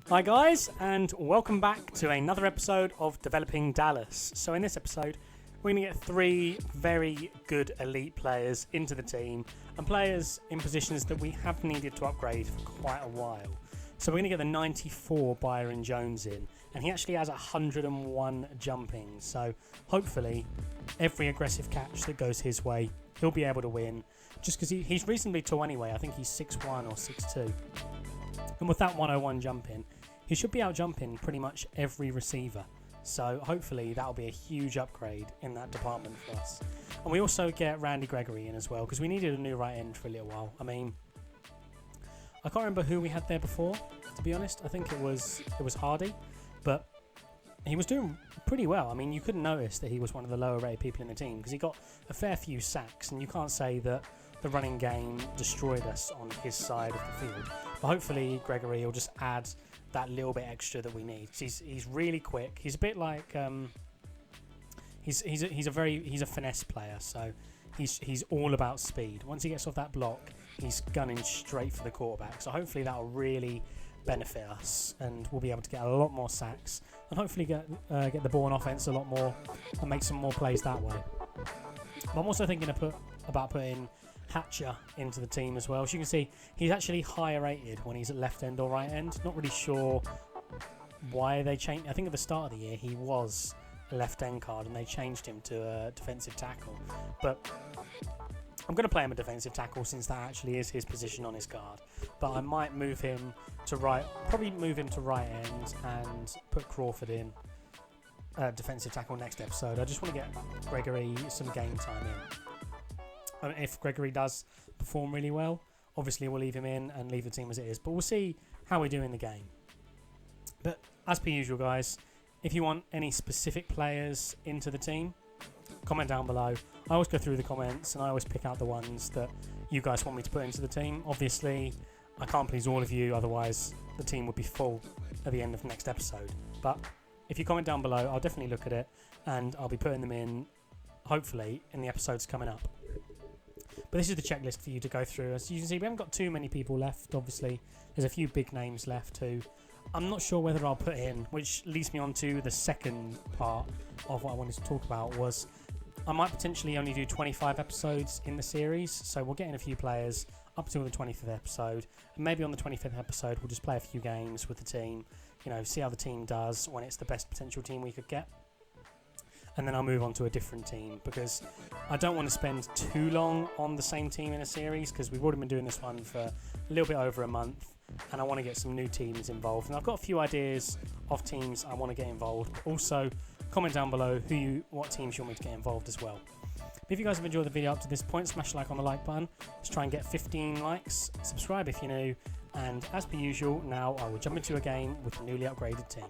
Hi guys, and welcome back to another episode of Developing Dallas. So in this episode, we're going to get 3 very good elite players into the team and players in positions that we have needed to upgrade for quite a while. So we're going to get the 94 Byron Jones in, and he actually has 101 jumping. So hopefully every aggressive catch that goes his way, he'll be able to win. Just because he's reasonably tall anyway. I think he's 6'1 or 6'2. And with that 101 jumping, he should be out jumping pretty much every receiver. So hopefully that'll be a huge upgrade in that department for us. And we also get Randy Gregory in as well, because we needed a new right end for a little while. I mean, I can't remember who we had there before, to be honest. I think it was Hardy, but he was doing pretty well. I mean, you couldn't notice that he was one of the lower rated people in the team because he got a fair few sacks, and you can't say that the running game destroyed us on his side of the field. But hopefully Gregory will just add that little bit extra that we need. He's really quick. He's a bit like he's a finesse player, so he's all about speed. Once he gets off that block, he's gunning straight for the quarterback. So hopefully that will really benefit us, and we'll be able to get a lot more sacks and hopefully get the ball on offense a lot more and make some more plays that way. But I'm also thinking about putting Hatcher into the team as well. As you can see, he's actually higher rated when he's at left end or right end. Not really sure why they changed. I think at the start of the year he was a left end card and they changed him to a defensive tackle. But I'm going to play him a defensive tackle since that actually is his position on his card. But I might move him to right end and put Crawford in defensive tackle next episode. I just want to get Gregory some game time in. If Gregory does perform really well, obviously we'll leave him in and leave the team as it is. But we'll see how we do in the game. But as per usual, guys, if you want any specific players into the team, comment down below. I always go through the comments and I always pick out the ones that you guys want me to put into the team. Obviously, I can't please all of you, otherwise the team would be full at the end of the next episode. But if you comment down below, I'll definitely look at it and I'll be putting them in, hopefully, in the episodes coming up. But this is the checklist for you to go through. As you can see, we haven't got too many people left, obviously. There's a few big names left too. I'm not sure whether I'll put in, which leads me on to the second part of what I wanted to talk about, was I might potentially only do 25 episodes in the series. So we'll get in a few players up till the 25th episode. And maybe on the 25th episode, we'll just play a few games with the team. You know, see how the team does when it's the best potential team we could get. And then I'll move on to a different team because I don't want to spend too long on the same team in a series because we've already been doing this one for a little bit over a month and I want to get some new teams involved. And I've got a few ideas of teams I want to get involved. Also, comment down below what teams you want me to get involved as well. If you guys have enjoyed the video up to this point, smash a like on the like button. Let's try and get 15 likes. Subscribe if you're new. And as per usual, now I will jump into a game with a newly upgraded team.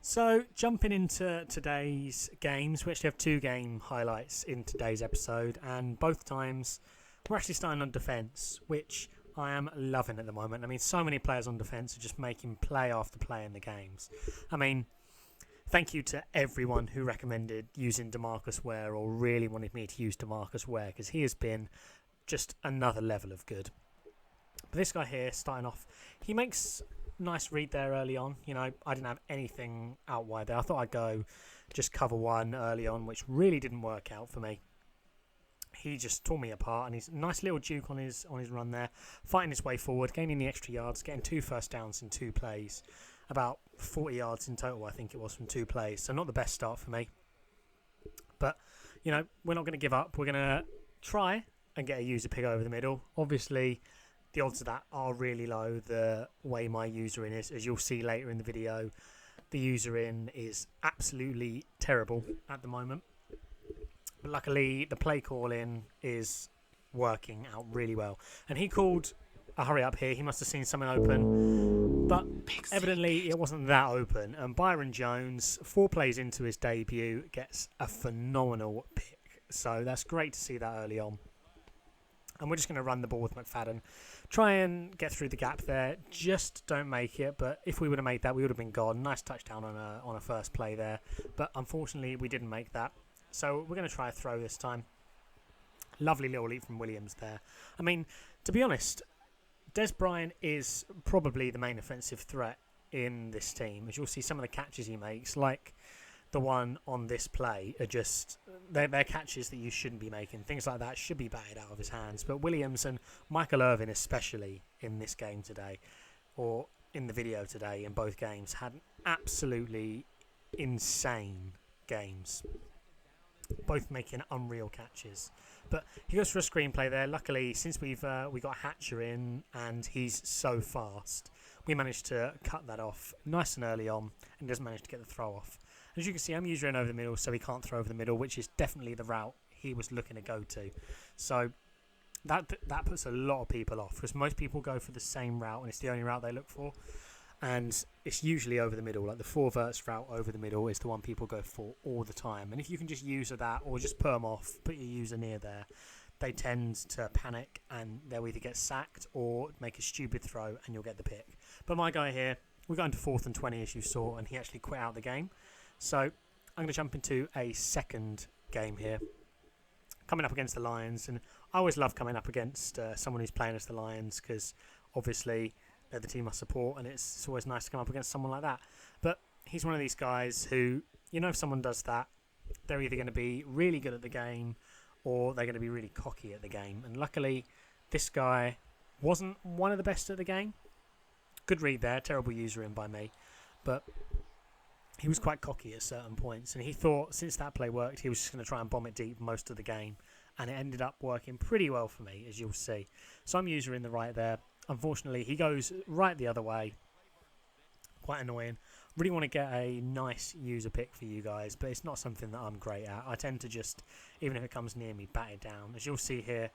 So, jumping into today's games, we actually have 2 game highlights in today's episode, and both times we're actually starting on defence, which I am loving at the moment. I mean, so many players on defence are just making play after play in the games. I mean, thank you to everyone who recommended using DeMarcus Ware or really wanted me to use DeMarcus Ware, because he has been just another level of good. But this guy here, starting off, he makes nice read there early on. You know, I didn't have anything out wide there. I thought I'd go just cover 1 early on, which really didn't work out for me. He just tore me apart, and he's a nice little juke on his run there, fighting his way forward, gaining the extra yards, getting 2 first downs in 2 plays, about 40 yards in total I think it was from 2 plays, so not the best start for me. But you know, we're not going to give up. We're going to try and get a user pick over the middle. Obviously the odds of that are really low the way my user in is. As you'll see later in the video, the user in is absolutely terrible at the moment. But luckily, the play call in is working out really well. And he called a hurry up here. He must have seen something open. But evidently, it wasn't that open. And Byron Jones, 4 plays into his debut, gets a phenomenal pick. So that's great to see that early on. And we're just going to run the ball with McFadden. Try and get through the gap there. Just don't make it. But if we would have made that, we would have been gone. Nice touchdown on a first play there. But unfortunately, we didn't make that. So we're going to try a throw this time. Lovely little leap from Williams there. I mean, to be honest, Dez Bryant is probably the main offensive threat in this team. As you'll see, some of the catches he makes, like the one on this play, are just they're catches that you shouldn't be making. Things like that should be batted out of his hands. But Williams and Michael Irvin, especially in this game today, or in the video today, in both games, had absolutely insane games. Both making unreal catches. But he goes for a screenplay there. Luckily, since we got Hatcher in and he's so fast, we managed to cut that off nice and early on and doesn't manage to get the throw off. As you can see, I'm using over the middle, so he can't throw over the middle, which is definitely the route he was looking to go to. So that puts a lot of people off, because most people go for the same route and it's the only route they look for. And it's usually over the middle. Like the 4 verts route over the middle is the one people go for all the time. And if you can just use that or just perm off, put your user near there, they tend to panic and they'll either get sacked or make a stupid throw and you'll get the pick. But my guy here, we got into 4th and 20 as you saw, and he actually quit out the game. So I'm going to jump into a second game here, coming up against the Lions. And I always love coming up against someone who's playing as the Lions, because obviously they're the team I support, and it's always nice to come up against someone like that. But he's one of these guys who, you know, if someone does that, they're either going to be really good at the game or they're going to be really cocky at the game. And luckily, this guy wasn't one of the best at the game. Good read there, terrible user in by me. But he was quite cocky at certain points, and he thought since that play worked, he was just going to try and bomb it deep most of the game. And it ended up working pretty well for me, as you'll see. So I'm user in the right there. Unfortunately, he goes right the other way. Quite annoying. Really want to get a nice user pick for you guys, but it's not something that I'm great at. I tend to just, even if it comes near me, bat it down. As you'll see here,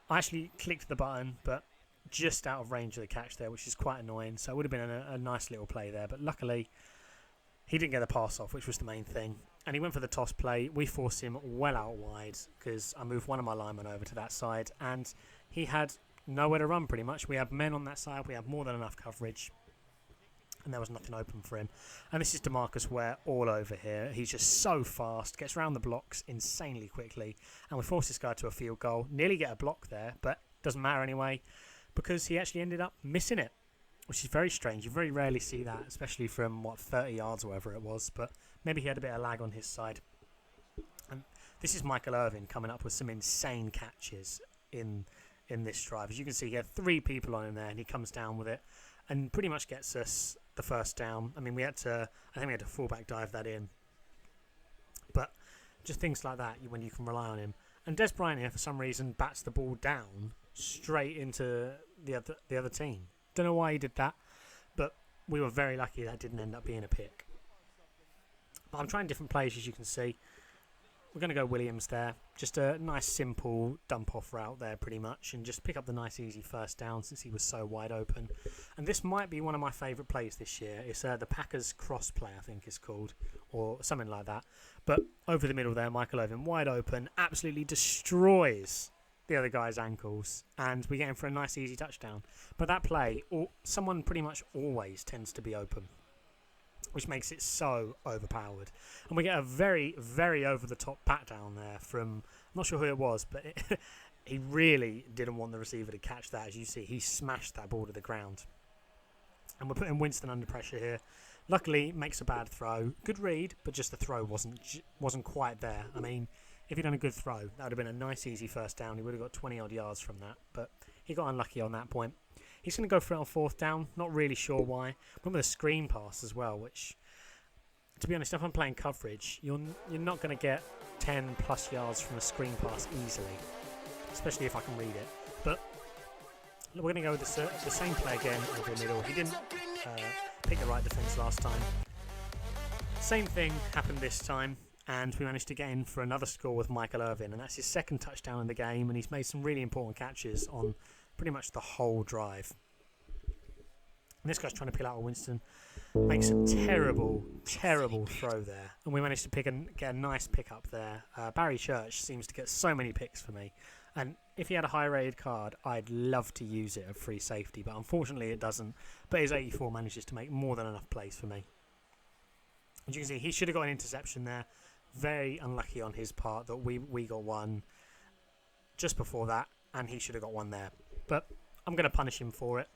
I actually clicked the button, but just out of range of the catch there, which is quite annoying. So it would have been a nice little play there, but luckily he didn't get the pass off, which was the main thing. And he went for the toss play. We forced him well out wide because I moved one of my linemen over to that side, and he had nowhere to run pretty much. We had men on that side. We had more than enough coverage, and there was nothing open for him. And this is DeMarcus Ware all over here. He's just so fast, gets around the blocks insanely quickly, and we forced this guy to a field goal. Nearly get a block there, but doesn't matter anyway, because he actually ended up missing it, which is very strange. You very rarely see that, especially from, 30 yards or whatever it was, but maybe he had a bit of lag on his side. And this is Michael Irvin coming up with some insane catches in this drive. As you can see, he had 3 people on him there, and he comes down with it and pretty much gets us the first down. I mean, I think we had to fullback dive that in. But just things like that, when you can rely on him. And Dez Bryant here, for some reason, bats the ball down straight into the other team. Don't know why he did that, but we were very lucky that didn't end up being a pick. But I'm trying different plays, as you can see. We're going to go Williams there. Just a nice, simple dump-off route there, pretty much, and just pick up the nice, easy first down since he was so wide open. And this might be one of my favourite plays this year. It's the Packers cross play, I think it's called, or something like that. But over the middle there, Michael Irvin, wide open, absolutely destroys the other guy's ankles, and we get him for a nice, easy touchdown. But that play, someone pretty much always tends to be open, which makes it so overpowered. And we get a very, very over-the-top pat down there from, I'm not sure who it was, but he really didn't want the receiver to catch that. As you see, he smashed that ball to the ground. And we're putting Winston under pressure here. Luckily, makes a bad throw. Good read, but just the throw wasn't quite there. I mean, if he'd done a good throw, that would have been a nice, easy first down. He would have got 20-odd yards from that, but he got unlucky on that point. He's going to go for it on 4th down. Not really sure why. Went with a screen pass as well, which, to be honest, if I'm playing coverage, you're not going to get 10-plus yards from a screen pass easily, especially if I can read it. But we're going to go with the same play again over the middle. He didn't pick the right defence last time. Same thing happened this time, and we managed to get in for another score with Michael Irvin, and that's his 2nd touchdown in the game, and he's made some really important catches on pretty much the whole drive. And this guy's trying to peel out of Winston. Makes a terrible, terrible throw there. And we managed to get a nice pick up there. Barry Church seems to get so many picks for me. And if he had a high-rated card, I'd love to use it at free safety. But unfortunately, it doesn't. But his 84 manages to make more than enough plays for me. As you can see, he should have got an interception there. Very unlucky on his part that we got one just before that. And he should have got one there. But I'm going to punish him for it.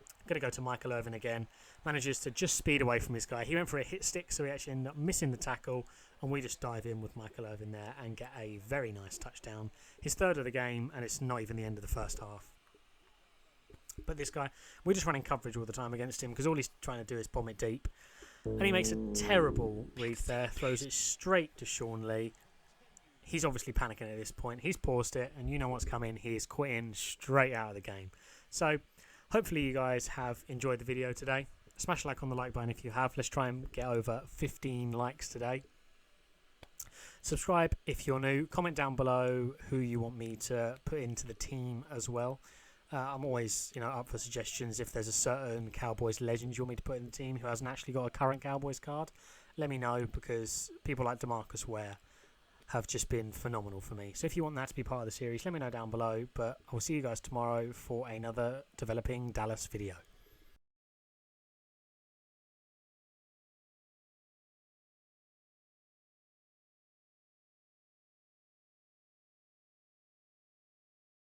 I'm going to go to Michael Irvin again. Manages to just speed away from this guy. He went for a hit stick, so he actually ended up missing the tackle, and we just dive in with Michael Irvin there and get a very nice touchdown. His third of the game, and it's not even the end of the first half. But this guy, we're just running coverage all the time against him because all he's trying to do is bomb it deep. And he makes a terrible read there, throws it straight to Sean Lee. He's obviously panicking at this point. He's paused it, and you know what's coming. He is quitting straight out of the game. So hopefully you guys have enjoyed the video today. Smash a like on the like button if you have. Let's try and get over 15 likes today. Subscribe if you're new. Comment down below who you want me to put into the team as well. I'm always, up for suggestions. If there's a certain Cowboys legend you want me to put in the team who hasn't actually got a current Cowboys card, let me know, because people like DeMarcus Ware have just been phenomenal for me. So if you want that to be part of the series, let me know down below. But I'll see you guys tomorrow for another Developing Dallas video.